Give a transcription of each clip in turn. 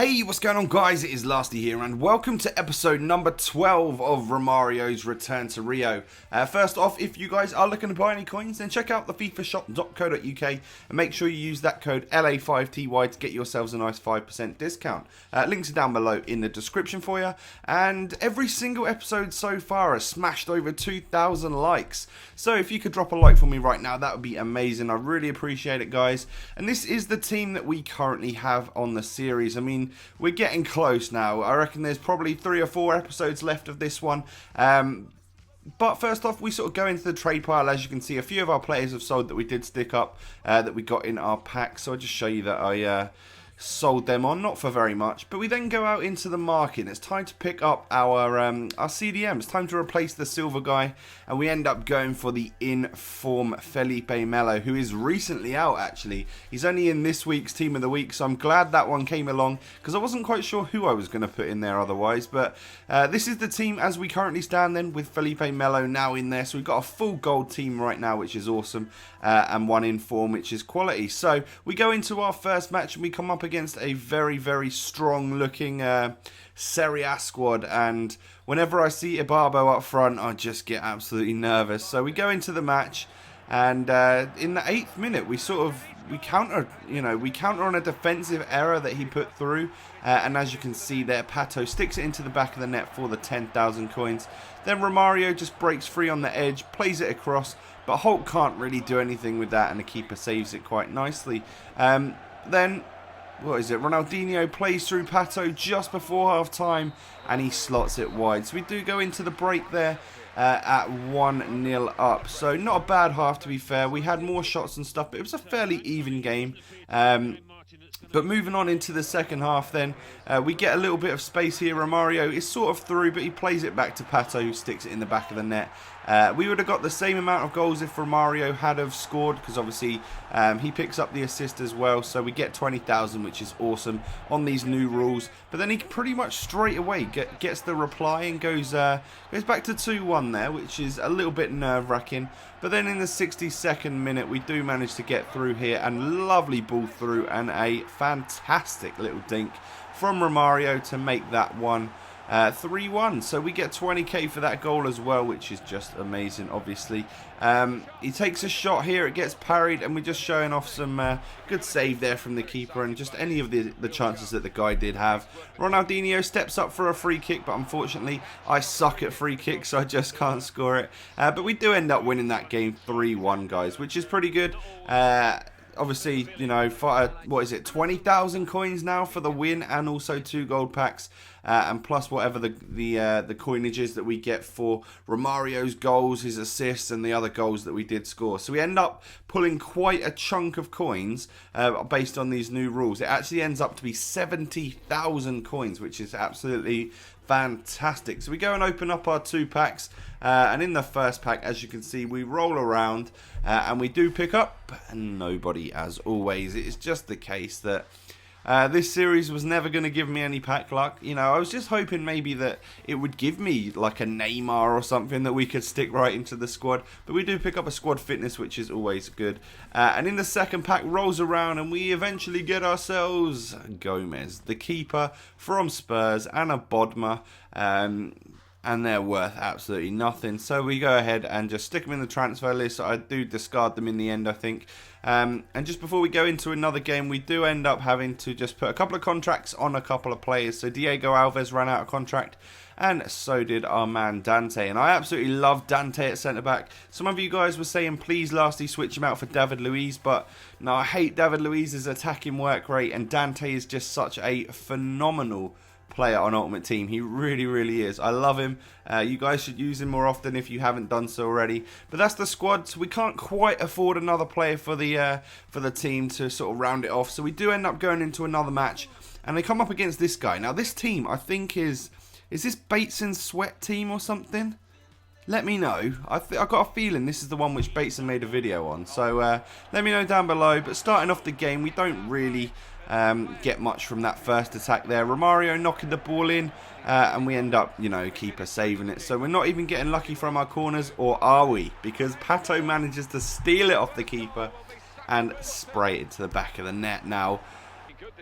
Hey, what's going on guys? It is Lasty here and welcome to episode number 12 of Romario's Return to Rio. First off, if you guys are looking to buy any coins, then check out the FIFAshop.co.uk and make sure you use that code LA5TY to get yourselves a nice 5% discount. Links are down below in the description for you. And every single episode so far has smashed over 2,000 likes. So if you could drop a like for me right now, that would be amazing. I really appreciate it, guys. And this is the team that we currently have on the series. I mean, we're getting close now. I reckon there's probably 3 or 4 episodes left of this one. But first off, we sort of go into the trade pile. As you can see, a few of our players have sold that we did stick up, that we got in our pack. So I'll just show you that I sold them on, not for very much. But we then go out into the market. It's time to pick up our CDM. It's time to replace the silver guy. And we end up going for the in-form Felipe Melo, who is recently out, actually. He's only in this week's Team of the Week, so I'm glad that one came along, because I wasn't quite sure who I was going to put in there otherwise. But this is the team as we currently stand then, with Felipe Melo now in there. So we've got a full gold team right now, which is awesome, and one in-form, which is quality. So we go into our first match, and we come up against a very, very strong-looking Serie A squad, and whenever I see Ibarbo up front, I just get absolutely nervous. So we go into the match, and in the 8th minute, we counter on a defensive error that he put through, and as you can see there, Pato sticks it into the back of the net for the 10,000 coins. Then Romario just breaks free on the edge, plays it across, but Holt can't really do anything with that, and the keeper saves it quite nicely. Then what is it? Ronaldinho plays through Pato just before half time and he slots it wide. So we do go into the break there at 1-0 up. So not a bad half, to be fair. We had more shots and stuff, but it was a fairly even game. But moving on into the second half then, we get a little bit of space here. Romario is sort of through, but he plays it back to Pato, who sticks it in the back of the net. We would have got the same amount of goals if Romario had have scored, because obviously he picks up the assist as well. So we get 20,000, which is awesome on these new rules. But then he pretty much straight away gets the reply and goes back to 2-1 there, which is a little bit nerve-wracking. But then in the 62nd minute, we do manage to get through here, and lovely ball through and a fantastic little dink from Romario to make that one 3-1. So we get 20k for that goal as well, which is just amazing, obviously. He takes a shot here, it gets parried, and we're just showing off some good save there from the keeper and just any of the chances that the guy did have. Ronaldinho steps up for a free kick, but unfortunately I suck at free kicks, so I just can't score it. But we do end up winning that game 3-1, guys, which is pretty good. Obviously, you know, what is it, 20,000 coins now for the win, and also 2 gold packs, and plus whatever the coinage is that we get for Romario's goals, his assists, and the other goals that we did score. So we end up pulling quite a chunk of coins based on these new rules. It actually ends up to be 70,000 coins, which is absolutely fantastic. So we go and open up our 2 packs, and in the first pack, as you can see, we roll around and we do pick up nobody, as always. It is just the case that this series was never going to give me any pack luck. You know, I was just hoping maybe that it would give me like a Neymar or something that we could stick right into the squad. But we do pick up a squad fitness, which is always good. And in the second pack, rolls around and we eventually get ourselves Gomez, the keeper from Spurs, and a Bodmer. And they're worth absolutely nothing. So we go ahead and just stick them in the transfer list. I do discard them in the end, I think. And just before we go into another game, we do end up having to just put a couple of contracts on a couple of players. So Diego Alves ran out of contract, and so did our man Dante. And I absolutely love Dante at centre-back. Some of you guys were saying, please, Lasty, switch him out for David Luiz. But no, I hate David Luiz's attacking work rate, and Dante is just such a phenomenal player on Ultimate Team. He really, really is. I love him. You guys should use him more often if you haven't done so already. But that's the squad. So we can't quite afford another player for the team to sort of round it off. So we do end up going into another match, and they come up against this guy. Now this team, I think, is this Bateson Sweat team or something? Let me know. I've got a feeling this is the one which Bateson made a video on. So let me know down below. But starting off the game, we don't really get much from that first attack there. Romario knocking the ball in, and we end up, you know, keeper saving it. So we're not even getting lucky from our corners, or are we? Because Pato manages to steal it off the keeper and spray it to the back of the net. Now,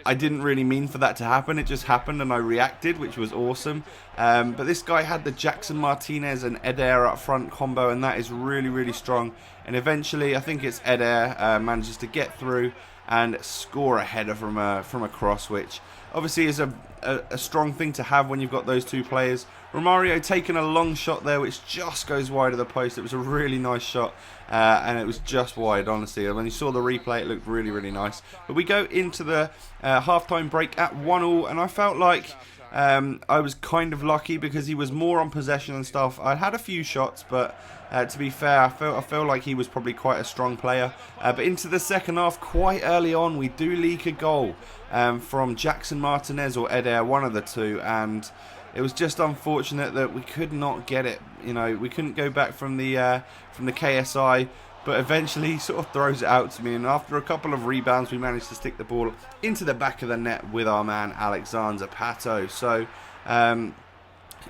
I didn't really mean for that to happen. It just happened and I reacted, which was awesome. But this guy had the Jackson Martinez and Eder up front combo, and that is really, really strong. And eventually, I think it's Eder manages to get through and score a header from a cross, which obviously is a strong thing to have when you've got those two players. Romario taking a long shot there, which just goes wide of the post. It was a really nice shot, and it was just wide, honestly. When you saw the replay, it looked really, really nice. But we go into the half-time break at 1-1, and I felt like I was kind of lucky because he was more on possession and stuff. I had a few shots, but to be fair, I feel like he was probably quite a strong player. But into the second half, quite early on, we do leak a goal from Jackson Martinez or Eder, one of the two, and it was just unfortunate that we could not get it. You know, we couldn't go back from the KSI. But eventually he sort of throws it out to me, and after a couple of rebounds we managed to stick the ball into the back of the net with our man Alexander Pato. So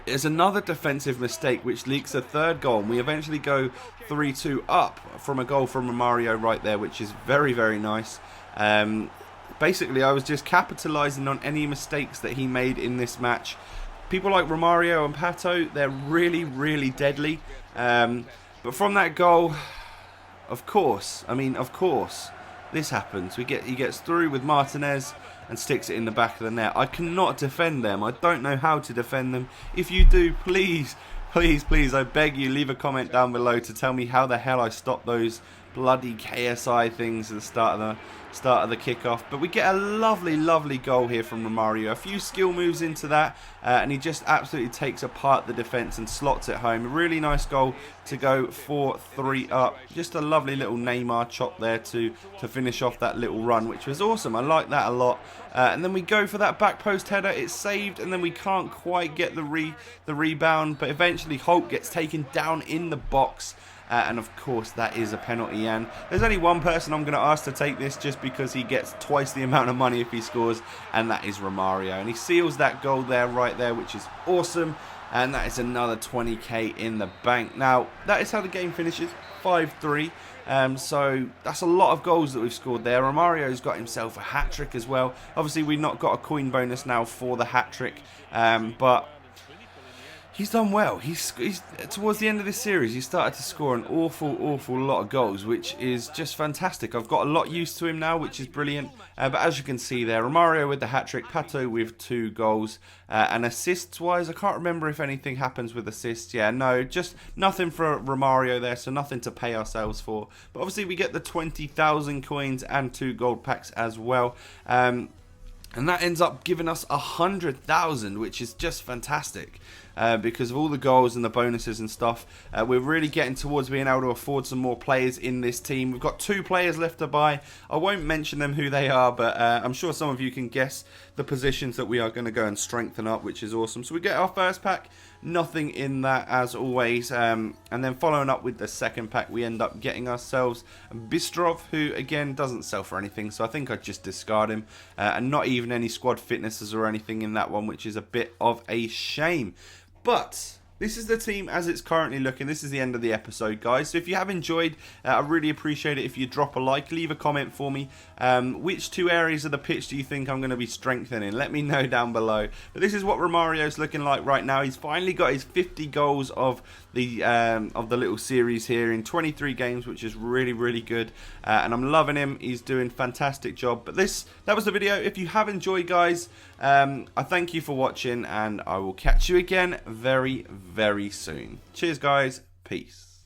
it's another defensive mistake which leaks a third goal, and we eventually go 3-2 up from a goal from Romario right there, which is very, very nice. Basically I was just capitalising on any mistakes that he made in this match. People like Romario and Pato, they're really, really deadly. But from that goal, of course, this happens. He gets through with Martinez and sticks it in the back of the net. I cannot defend them. I don't know how to defend them. If you do, please, please, please, I beg you, leave a comment down below to tell me how the hell I stopped those bloody KSI things at the start of the kickoff. But we get a lovely, lovely goal here from Romario. A few skill moves into that, and he just absolutely takes apart the defence and slots it home. A really nice goal to go 4-3 up. Just a lovely little Neymar chop there to finish off that little run, which was awesome. I like that a lot. And then we go for that back post header. It's saved, and then we can't quite get the rebound, but eventually Holt gets taken down in the box. And of course that is a penalty, and there's only one person I'm going to ask to take this just because he gets twice the amount of money if he scores, and that is Romario, and he seals that goal there, right there, which is awesome, and that is another 20k in the bank. Now that is how the game finishes, 5-3. So that's a lot of goals that we've scored there. Romario's got himself a hat-trick as well. Obviously we've not got a coin bonus now for the hat-trick, but he's done well. He's towards the end of this series, he started to score an awful lot of goals, which is just fantastic. I've got a lot used to him now, which is brilliant. But as you can see there, Romario with the hat-trick, Pato with 2 goals. And assists-wise, I can't remember if anything happens with assists. Yeah, no, just nothing for Romario there, so nothing to pay ourselves for. But obviously we get the 20,000 coins and 2 gold packs as well. And that ends up giving us 100,000, which is just fantastic. Because of all the goals and the bonuses and stuff, we're really getting towards being able to afford some more players in this team. We've got 2 players left to buy. I won't mention them who they are, but I'm sure some of you can guess the positions that we are going to go and strengthen up, which is awesome. So we get our first pack, nothing in that as always, and then following up with the second pack, we end up getting ourselves Bistrov, who again doesn't sell for anything, so I think I'd just discard him, and not even any squad fitnesses or anything in that one, which is a bit of a shame. But this is the team as it's currently looking. This is the end of the episode, guys. So if you have enjoyed, I really appreciate it if you drop a like, leave a comment for me. Which 2 areas of the pitch do you think I'm going to be strengthening? Let me know down below. But this is what Romario's looking like right now. He's finally got his 50 goals of the little series here in 23 games, which is really, really good. And I'm loving him. He's doing a fantastic job. But that was the video. If you have enjoyed, guys, I thank you for watching, and I will catch you again very, very soon. Cheers, guys. Peace.